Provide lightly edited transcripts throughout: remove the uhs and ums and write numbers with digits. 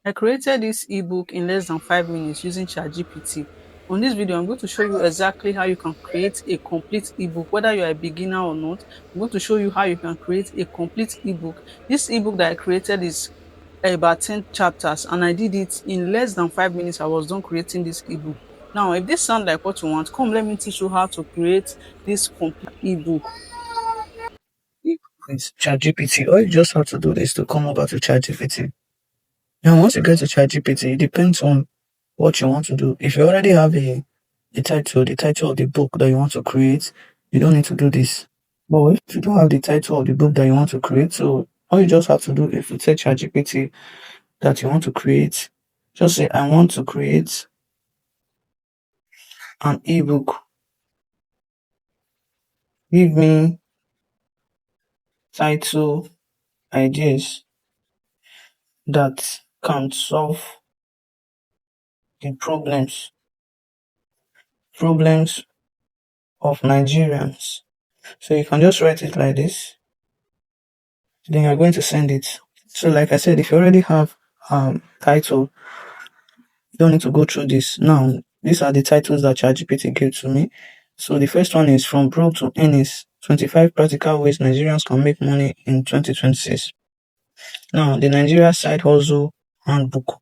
I created this ebook in less than 5 minutes using ChatGPT. On this video, I'm going to show you exactly how you can create a complete ebook, whether you're a beginner or not. I'm going to show you how you can create a complete ebook. This ebook that I created is about 10 chapters, and I did it in less than 5 minutes. I was done creating this ebook. Now, if this sounds like what you want, come let me teach you how to create this complete ebook. With ChatGPT. All you just have to do is to come over to ChatGPT. Now, once you get to ChatGPT, it depends on what you want to do. If you already have the title of the book that you want to create, you don't need to do this. But if you don't have the title of the book that you want to create, so all you just have to do is to tell ChatGPT that you want to create. Just say, I want to create an ebook. Give me title ideas that can solve the problems of Nigerians. So you can just write it like this. Then you're going to send it. So like I said, if you already have title, you don't need to go through this. Now, these are the titles that ChatGPT gave to me. So the first one is From Broke to Earnings, 25 Practical Ways Nigerians Can Make Money in 2026. Now, the Nigeria Side Hustle Handbook,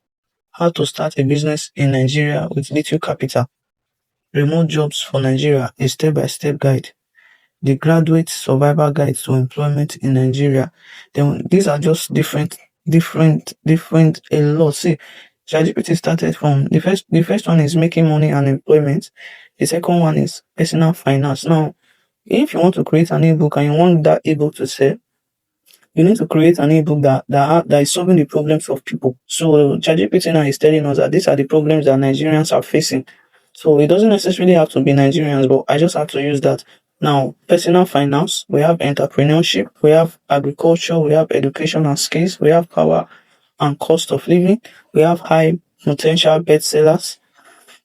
How to Start a Business in Nigeria with Little Capital. Remote Jobs for Nigeria, a step-by-step guide. The Graduate Survival Guide to Employment in Nigeria. Then these are just different a lot. See, ChatGPT started from the first one is making money and employment. The second one is personal finance. Now, if you want to create an ebook and you want that ebook to sell, you need to create an ebook that is solving the problems of people. So ChatGPT now is telling us that these are the problems that Nigerians are facing. So it doesn't necessarily have to be Nigerians, but I just have to use that. Now, personal finance, we have entrepreneurship, we have agriculture, we have education and skills, we have power and cost of living, we have high potential bestsellers.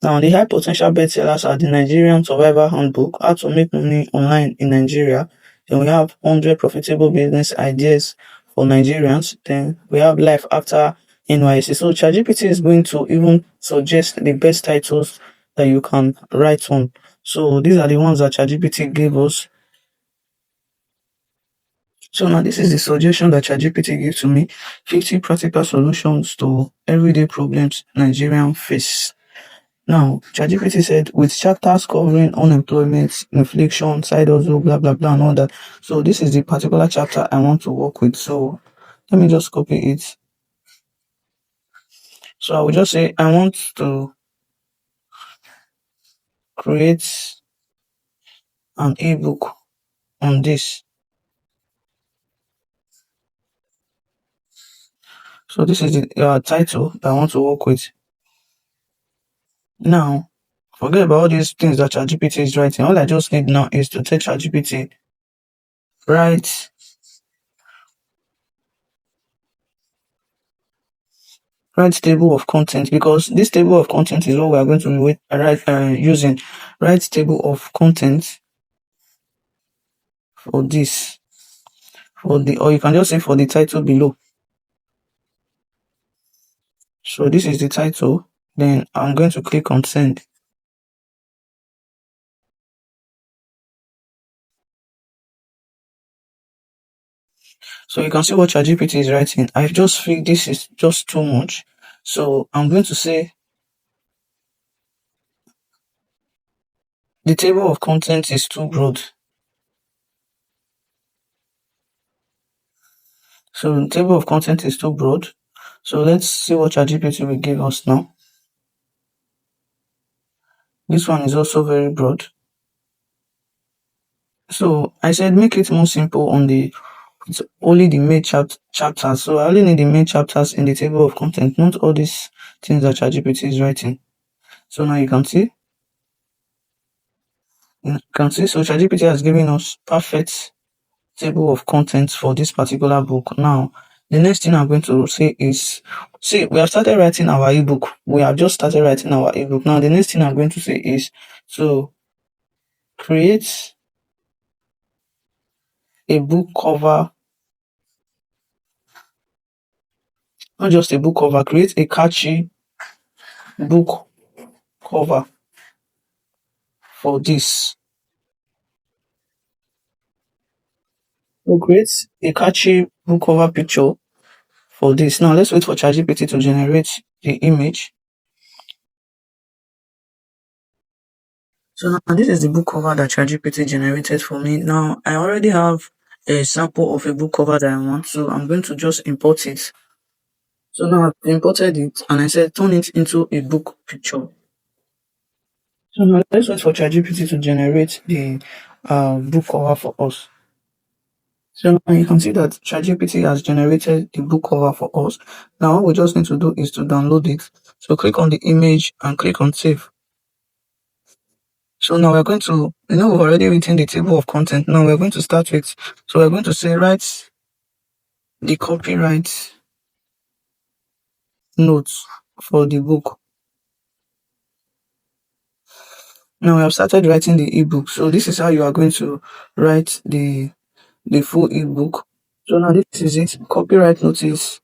Now, the high potential bestsellers are the Nigerian Survival Handbook, How to Make Money Online in Nigeria. Then we have 100 Profitable Business Ideas for Nigerians. Then we have Life After NYC. So ChatGPT is going to even suggest the best titles that you can write on. So these are the ones that ChatGPT gave us. So now this is the suggestion that ChatGPT gave to me. 50 practical solutions to everyday problems Nigerians face. Now, ChatGPT said with chapters covering unemployment, inflation, side hustle, blah blah blah, and all that. So this is the particular chapter I want to work with. So let me just copy it. So I will just say I want to create an ebook on this. So this is the title that I want to work with. Now, forget about all these things that ChatGPT is writing. All I just need now is to tell ChatGPT write write table of content, because this table of content is what we are going to be using. Write table of content for this, or you can just say for the title below. So this is the title. Then I'm going to click on send. So you can see what ChatGPT is writing. I just feel this is just too much. So I'm going to say the table of content is too broad. So the table of content is too broad. So let's see what ChatGPT will give us now. This one is also very broad. So I said make it more simple on it's only the main chapters. So I only need the main chapters in the table of content, not all these things that ChatGPT is writing. So now you can see. So ChatGPT has given us perfect table of contents for this particular book. Now, the next thing I'm going to say is, see, we have started writing our ebook. We have just started writing our ebook. Now, the next thing I'm going to say is to create a book cover not just a book cover, create a catchy book cover for this. So create a catchy book cover picture for this. Now let's wait for ChatGPT to generate the image. So now this is the book cover that ChatGPT generated for me. Now I already have a sample of a book cover that I want, so I'm going to just import it. So now I've imported it and I said turn it into a book picture. So now let's wait for ChatGPT to generate the book cover for us. So now you can see that ChatGPT has generated the book cover for us. Now what we just need to do is to download it. So click on the image and click on save. So now we're going to, we've already written the table of content. Now we're going to start with, so we're going to say write the copyright notes for the book. Now we have started writing the ebook. So this is how you are going to write the full ebook. So now this is it. Copyright notice.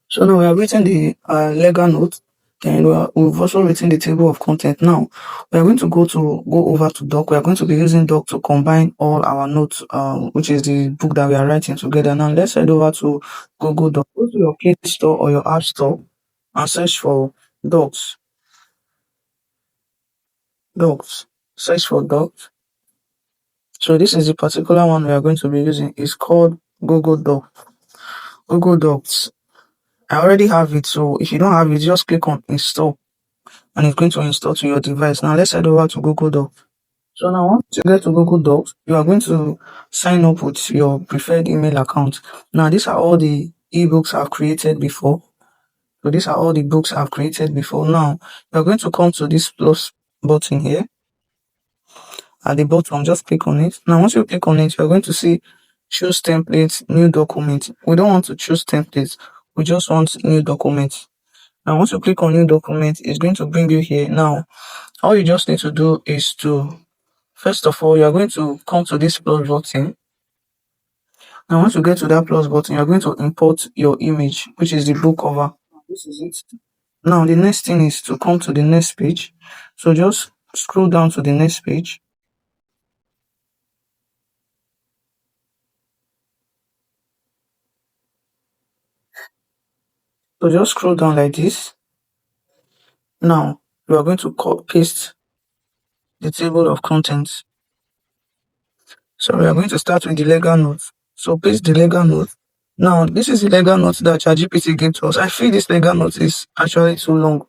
So now we have written the legal note. Then we've also written the table of content. Now we are going to go over to Doc. We are going to be using Doc to combine all our notes, which is the book that we are writing together. Now let's head over to Google Doc. Go to your Play Store or your App Store and search for Docs. Docs. Search for Docs. So this is the particular one we are going to be using. It's called Google Doc. Google Docs. I already have it, so if you don't have it, just click on install and it's going to install to your device. Now let's head over to Google Docs. So now once you get to Google Docs, you are going to sign up with your preferred email account. Now these are all the ebooks I've created before. So these are all the books I've created before. Now you're going to come to this plus button here at the bottom. Just click on it. Now once you click on it, you're going to see choose templates, new document. We don't want to choose templates. We just want new document. Now once you click on new document, it's going to bring you here. Now all you just need to do is to, first of all, you're going to come to this plus button. Now once you get to that plus button, you're going to import your image, which is the book cover. This is it. Now the next thing is to come to the next page. So just scroll down to the next page. So just scroll down like this. Now you are going to paste the table of contents. So we are going to start with the legal notes. So paste the legal note. Now this is the legal note that ChatGPT gave to us. I feel this legal note is actually too long.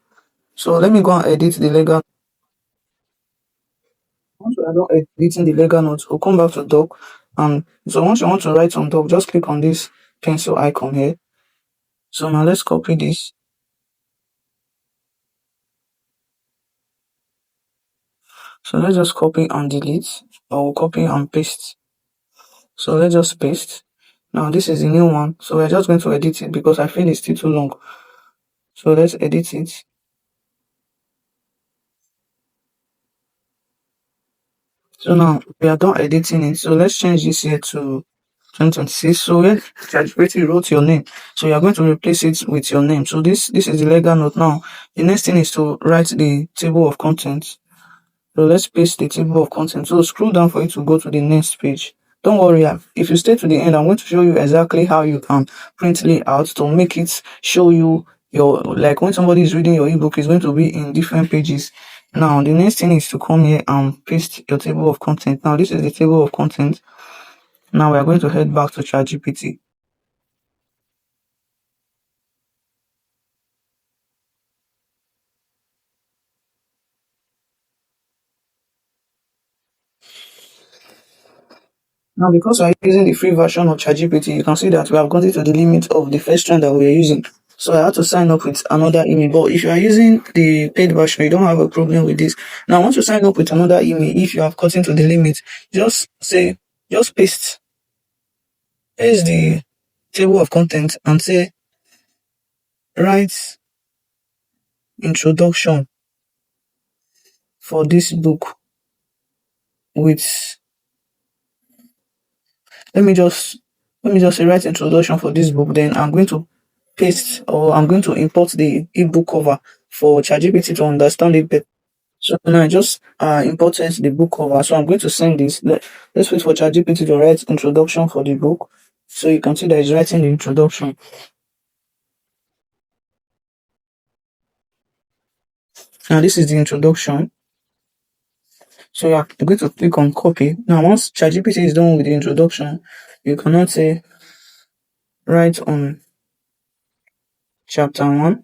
So let me go and edit the legal. Once we are done editing the legal notes, we'll come back to doc. And so once you want to write on doc, just click on this pencil icon here. So now let's copy this. So let's just copy and delete, or we'll copy and paste. So let's just paste. Now this is the new one. So we're just going to edit it because I feel it's still too long. So let's edit it. So now we are done editing it. So let's change this here to 2026. So when ChatGPT wrote your name, so you are going to replace it with your name. So this is the legal note. Now the next thing is to write the table of contents. So let's paste the table of contents. So scroll down for it to go to the next page. Don't worry, if you stay to the end, I'm going to show you exactly how you can print layout to make it show you your, like when somebody is reading your ebook, it's going to be in different pages. Now the next thing is to come here and paste your table of content. Now this is the table of content. Now we are going to head back to ChatGPT. Now, because we're using the free version of ChatGPT, you can see that we have gotten to the limit of the first trend that we are using. So I had to sign up with another email. But if you are using the paid version, you don't have a problem with this. Now, once you sign up with another email, if you have gotten to the limit, just paste the table of content and say, write introduction for this book with, let me just say write introduction for this book. Then I'm going to paste, or I'm going to import the ebook cover for ChatGPT to understand it better. So now I just imported the book cover. So I'm going to send this. Let's wait for ChatGPT to write introduction for the book. So you can see that it's writing the introduction. Now this is the introduction. So you're going to click on copy. Now once ChatGPT is done with the introduction, you cannot say write on chapter 1.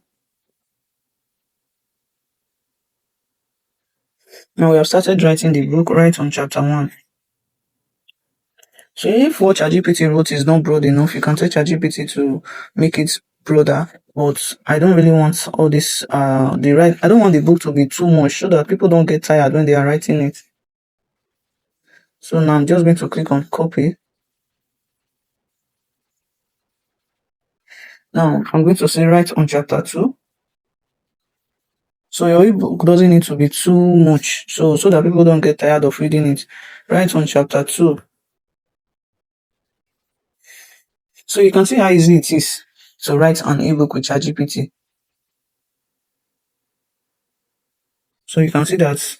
Now we have started writing the book right on chapter 1. So if what ChatGPT wrote is not broad enough, you can tell ChatGPT to make it broader. But I don't really want all this I don't want the book to be too much so that people don't get tired when they are writing it. So now I'm just going to click on copy. Now I'm going to say write on chapter 2. So your ebook doesn't need to be too much. So that people don't get tired of reading it. Write on chapter 2. So you can see how easy it is to write an ebook with ChatGPT. So you can see that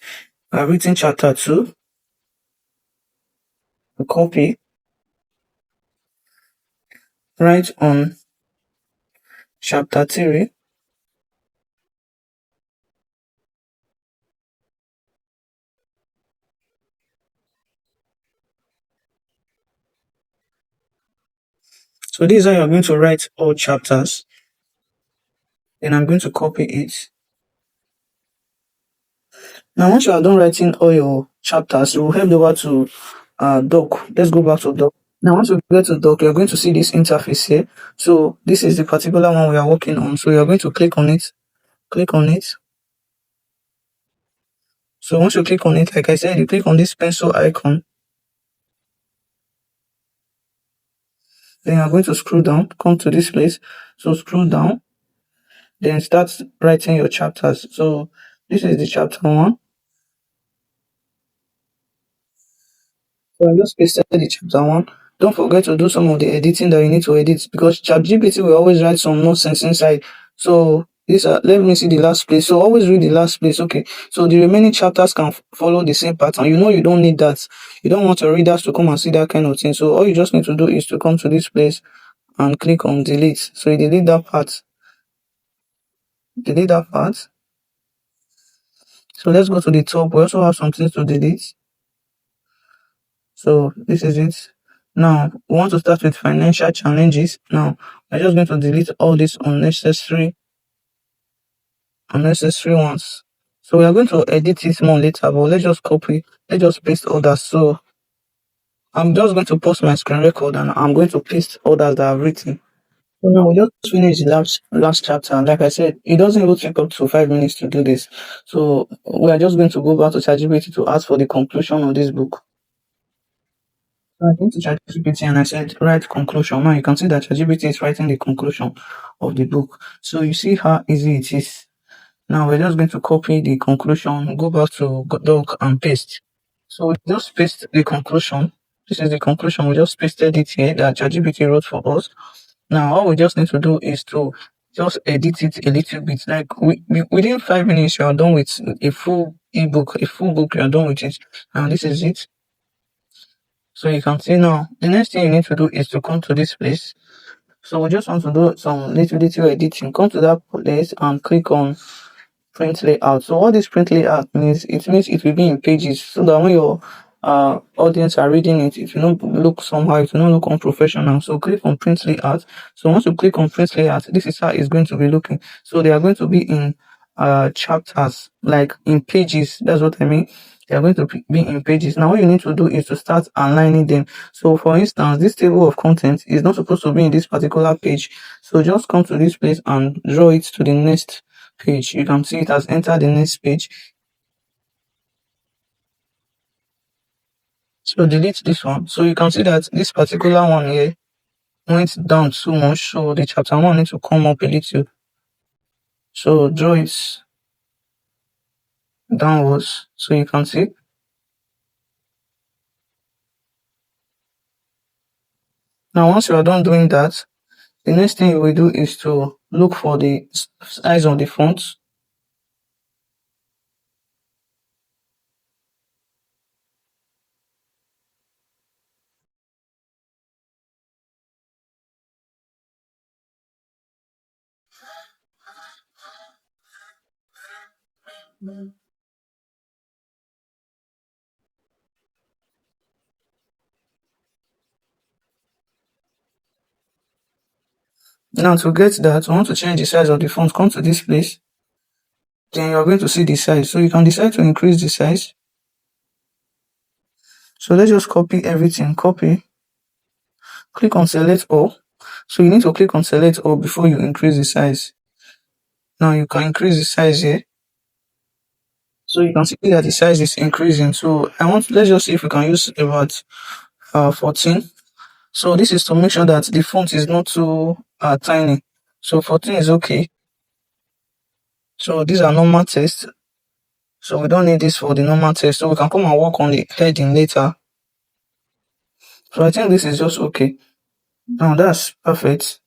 I've written chapter 2, a copy, write on chapter 3. So this is how you're going to write all chapters. Then I'm going to copy it. Now once you are done writing all your chapters, you will head over to doc. Let's go back to doc. Now once you get to doc, you're going to see this interface here. So this is the particular one we are working on. So you're going to click on it. Click on it. So once you click on it, like I said, you click on this pencil icon. Then you're going to scroll down, come to this place. So scroll down, then start writing your chapters. So this is the chapter 1. So I just pasted the chapter 1. Don't forget to do some of the editing that you need to edit, because ChatGPT will always write some nonsense inside. So this let me see the last place. So always read the last place. Okay. So the remaining chapters can follow the same pattern. You know you don't need that. You don't want your readers to come and see that kind of thing. So all you just need to do is to come to this place and click on delete. So you delete that part. Delete that part. So let's go to the top. We also have some things to delete. So this is it. Now we want to start with financial challenges. Now I'm just going to delete all these unnecessary ones. So we are going to edit it more later, but let's just copy, let's just paste others. So I'm just going to pause my screen record and I'm going to paste others that I've written. So now we just finished the last chapter. And like I said, it doesn't even take up to 5 minutes to do this. So we are just going to go back to ChatGPT to ask for the conclusion of this book. So I went to ChatGPT and I said, write conclusion. Now you can see that ChatGPT is writing the conclusion of the book. So you see how easy it is. Now we're just going to copy the conclusion, go back to doc and paste. So we just paste the conclusion. This is the conclusion. We just pasted it here that ChatGPT wrote for us. Now all we just need to do is to just edit it a little bit. Like within 5 minutes, you are done with a full ebook, a full book. You are done with it. And this is it. So you can see now, the next thing you need to do is to come to this place. So we just want to do some little editing. Come to that place and click on print layout. So what this print layout means, it means it will be in pages so that when your audience are reading it, it will not look somehow, it will not look unprofessional. So click on print layout. So once you click on print layout, this is how it's going to be looking. So they are going to be in chapters, like in pages. That's what I mean. They are going to be in pages. Now what you need to do is to start aligning them. So for instance, this table of content is not supposed to be in this particular page. So just come to this place and draw it to the next page. You can see it has entered the next page. So delete this one. So you can see that this particular one here went down too much. So the chapter 1 needs to come up a little. So draw it downwards so you can see. Now, once you are done doing that, the next thing you will do is to look for the size of the font. Now, to get that, I want to change the size of the font. Come to this place. Then you are going to see the size. So you can decide to increase the size. So let's just copy everything. Copy. Click on select all. So you need to click on select all before you increase the size. Now you can increase the size here. So you can see that the size is increasing. So let's just see if we can use about 14. So this is to make sure that the font is not too tiny. So 14 is okay. So these are normal tests. So we don't need this for the normal test. So we can come and work on the heading later. So I think this is just okay. Now that's perfect.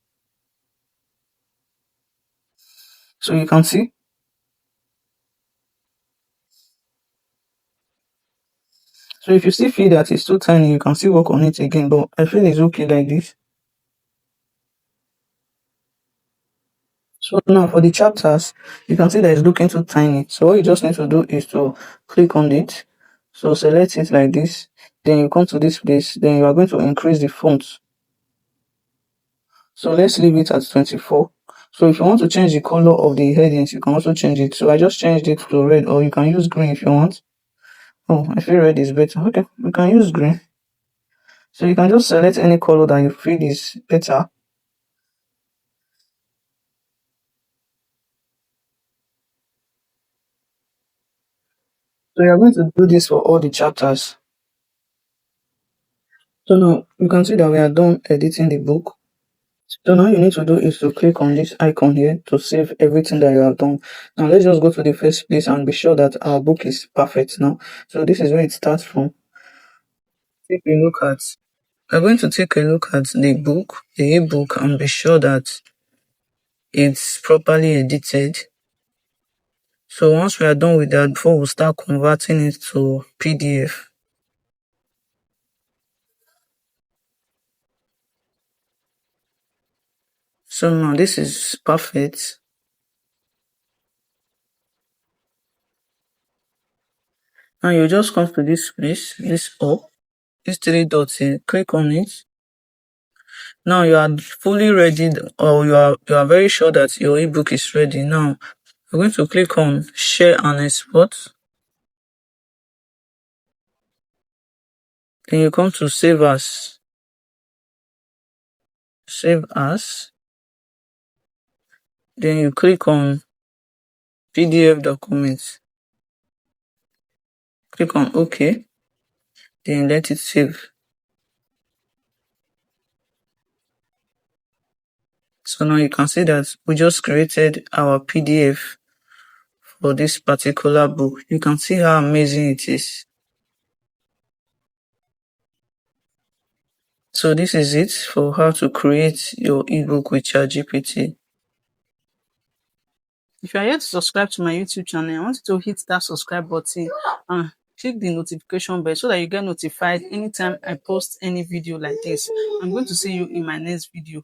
So you can see. So if you still feel that it's too tiny, you can still work on it again. But I feel it's okay like this. So now for the chapters, you can see that it's looking too tiny. So what you just need to do is to click on it. So select it like this. Then you come to this place. Then you are going to increase the font. So let's leave it at 24. So if you want to change the color of the headings, you can also change it. So I just changed it to red, or you can use green if you want. Oh, I feel red is better. Okay, you can use green. So you can just select any color that you feel is better. So you're going to do this for all the chapters. So now you can see that we are done editing the book. So now you need to do is to click on this icon here to save everything that you have done. Now let's just go to the first place and be sure that our book is perfect now. So this is where it starts from. Take a look at. We're going to take a look at the book, the ebook, and be sure that it's properly edited. So once we are done with that, before we start converting it to PDF. So now this is perfect. Now you just come to this place, this up, these three dots here, click on it. Now you are fully ready, or you are very sure that your ebook is ready. Now you're going to click on share and export. Then you come to save as. Save as. Then you click on PDF documents. Click on OK. Then let it save. So now you can see that we just created our PDF for this particular book. You can see how amazing it is. So this is it for how to create your ebook with ChatGPT. If you are yet to subscribe to my YouTube channel, I want you to hit that subscribe button and click the notification bell so that you get notified anytime I post any video like this. I'm going to see you in my next video.